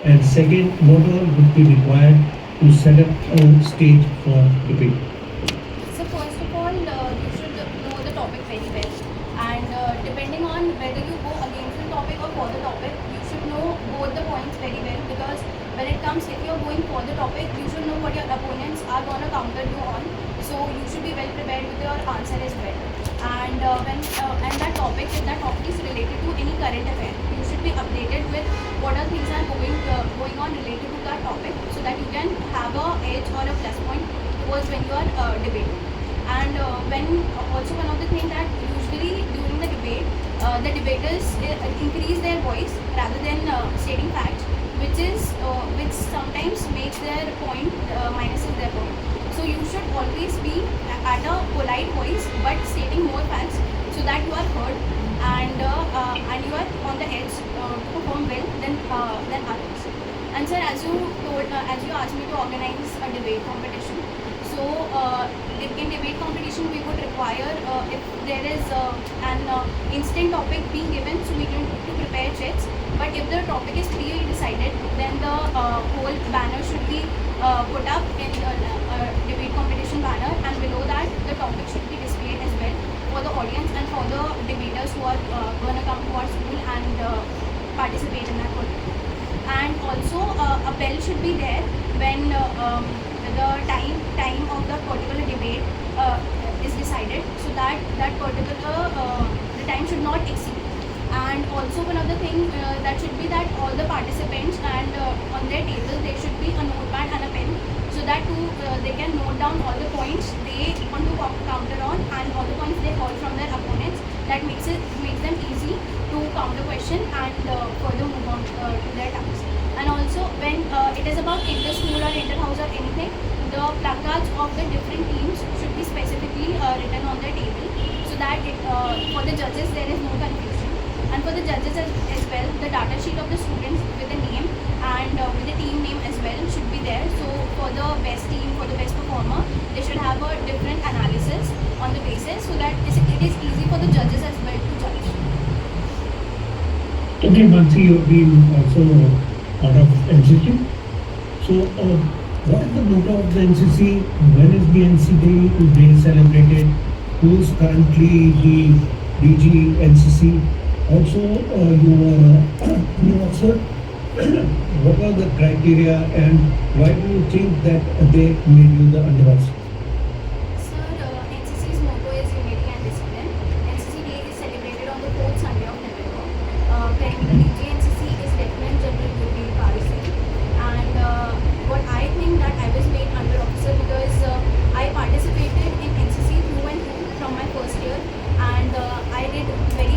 And second, what all would be required to set up a stage for debate? So first of all, you should know the topic very well, and depending on whether you go against the topic or for the topic, you should know both the points very well, because when it comes, if you're going for the topic, you should know what your opponents are gonna counter you on. So you should be well prepared with your answer as well. And and that topic, if that topic is related to any current affair, you should be updated with what are things are going on related to that topic, so that you can have a edge or a plus point towards when you are debating. And when also one of the things that usually during the debate, the debaters increase their voice rather than stating facts, which sometimes makes their point minuses their point. So you should always be at a polite voice but stating more facts, so that you are heard, and you are on the edge to perform well than others. And sir, as you asked me to organize a debate competition, so in debate competition we would require, if there is an instant topic being given, so we need to prepare checks. But if the topic is pre-decided, then the whole banner should be put up in the debate competition banner, and below that the topic should be displayed as well for the audience and for the debaters who are going to come to our school and participate in that tournament. And also a bell should be there when the time of the particular debate is decided, so that that particular the time should not exceed. And also one other thing that should be that all the participants, and on their table there should be a notepad and a pen, so that they can note down all the points they want to counter on, and all the points they heard from their opponents. That makes them easy to counter question and further move on to their task. And also when it is about inter-school or inter-house or anything, the placards of the different teams should be specifically written on their table, so that for the judges there is no confusion. And for the judges as well, the data sheet of the students with the name and with the team name as well should be there. So for the best team, for the best performer, they should have a different analysis on the basis, so that it is easy for the judges as well to judge. Okay, Mansi, you've been also part of NCC. So, what is the motto of the NCC? When is the NCC Day celebrated? Who is currently the DG NCC? Also, you also, what are the criteria and why do you think that they made you the underboss? Sir, NCC's motto is unity and discipline. NCC Day is celebrated on the 4th Sunday of November. Currently, the DJNCC is Lieutenant General Gurdeep Parisi. And what I think that I was made under officer because I participated in NCC through and through from my first year, and I did very